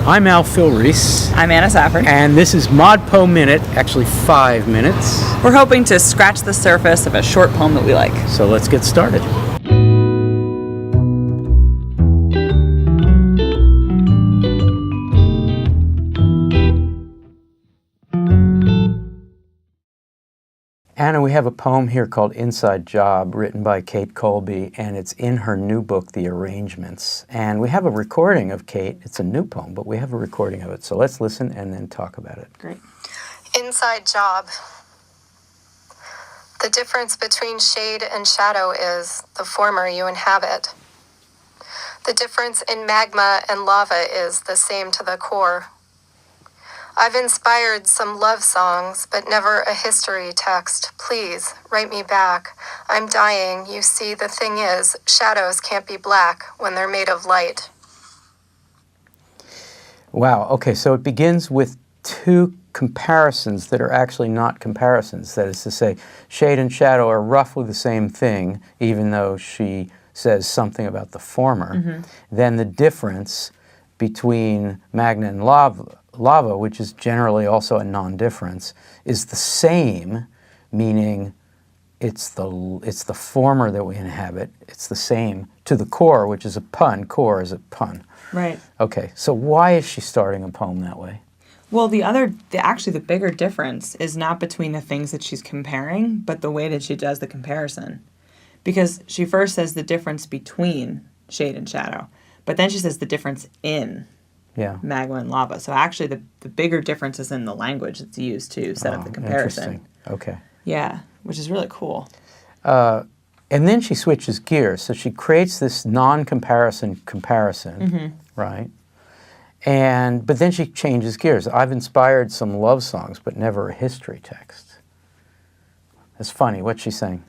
I'm Al Filreis. I'm Anna Safford. And this is ModPoMinute, actually 5 minutes. We're hoping to scratch the surface of a short poem that we like. So let's get started. Anna, we have a poem here called Inside Job, written by Kate Colby, and it's in her new book, The Arrangements. And we have a recording of Kate. It's a new poem, but we have a recording of it. So let's listen and then talk about it. Great. Inside Job. The difference between shade and shadow is the former you inhabit. The difference in magma and lava is the same to the core. I've inspired some love songs, but never a history text. Please, write me back. I'm dying. You see, the thing is, shadows can't be black when they're made of light. Wow, okay, so it begins with two comparisons that are actually not comparisons. That is to say, shade and shadow are roughly the same thing, even though she says something about the former. Mm-hmm. Then the difference between magma and lava, which is generally also a non-difference, is the same, meaning it's the former that we inhabit. It's the same to the core, which is a pun. Core is a pun. Right. Okay, so why is she starting a poem that way? Well, actually the bigger difference is not between the things that she's comparing, but the way that she does the comparison. Because she first says the difference between shade and shadow, but then she says the difference in magma and lava. So actually the bigger difference is in the language that's used to set up the comparison. Interesting. Okay. Yeah, which is really cool. And then she switches gears. So she creates this non-comparison comparison, mm-hmm. right? But then she changes gears. I've inspired some love songs, but never a history text. It's funny. What's she saying?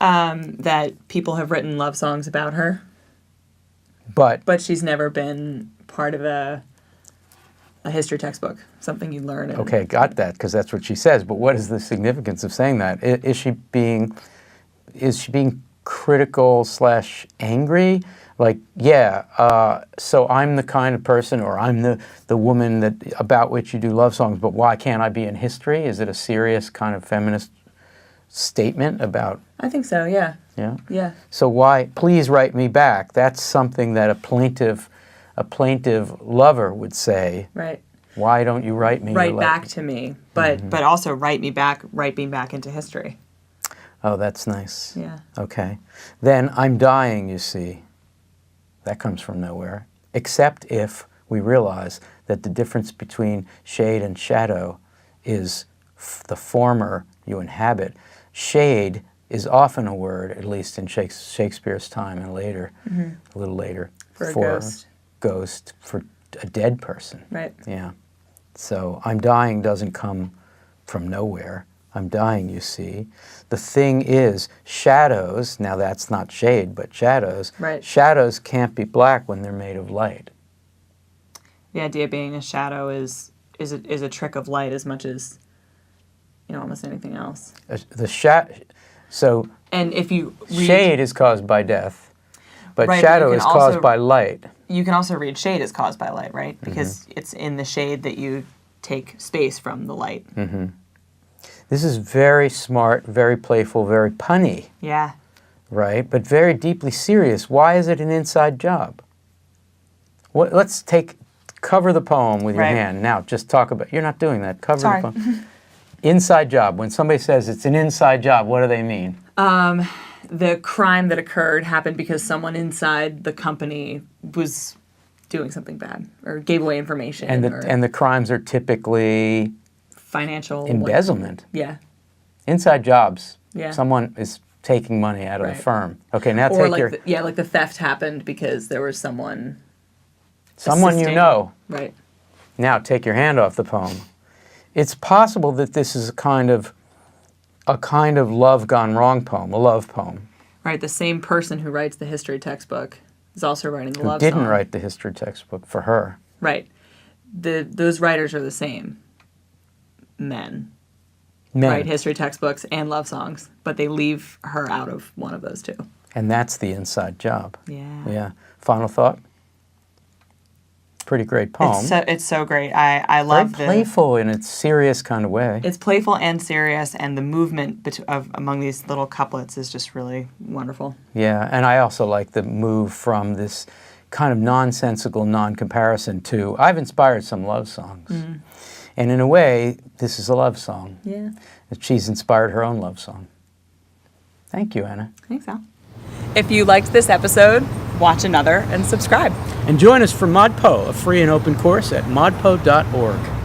That people have written love songs about her. But she's never been part of a history textbook, something you learn. Okay, got that, because that's what she says. But what is the significance of saying that? Is she being critical / angry? Like, so I'm the kind of person, or I'm the woman about which you do love songs, but why can't I be in history? Is it a serious kind of feminist statement about... I think so, yeah. Yeah? Yeah. So why, please write me back? That's something that a plaintive lover would say. Right. Why don't you write me? Write back to me, but also write me back into history. Oh, that's nice. Yeah. Okay. Then I'm dying, you see. That comes from nowhere. Except if we realize that the difference between shade and shadow is the former you inhabit. Shade is often a word, at least in Shakespeare's time and later, mm-hmm. a little later, for a ghost, for a dead person. Right. Yeah. So I'm dying doesn't come from nowhere. I'm dying, you see. The thing is, shadows, now that's not shade, but shadows, right. Shadows can't be black when they're made of light. The idea being a shadow is a trick of light as much as, almost anything else. And if you read, shade is caused by death, but shadow is caused by light. You can also read shade is caused by light, right? Because mm-hmm. it's in the shade that you take space from the light. Mm-hmm. This is very smart, very playful, very punny. Yeah. Right? But very deeply serious. Why is it an inside job? Let's cover the poem with your hand. Now, just talk about, you're not doing that. Cover the poem. Inside job. When somebody says it's an inside job, what do they mean? The crime that occurred happened because someone inside the company was doing something bad or gave away information. And the crimes are typically... financial embezzlement. Yeah. Inside jobs. Yeah. Someone is taking money out of the firm. Okay, now like the theft happened because there was someone you know. Right. Now take your hand off the poem. It's possible that this is a kind of love gone wrong poem, a love poem. Right, the same person who writes the history textbook is also writing the love song. Who song. didn't write the history textbook for her. Right. Those writers are the same. Men write history textbooks and love songs, but they leave her out of one of those two. And that's the inside job. Yeah. Yeah. Final thought? pretty great poem. It's so great. I love Very playful in its serious kind of way. It's playful and serious, and the movement among these little couplets is just really wonderful. Yeah, and I also like the move from this kind of nonsensical non-comparison to, I've inspired some love songs. And in a way, this is a love song. Yeah. She's inspired her own love song. Thank you, Anna. Thanks, Al. If you liked this episode, watch another and subscribe. And join us for ModPo, a free and open course at modpo.org.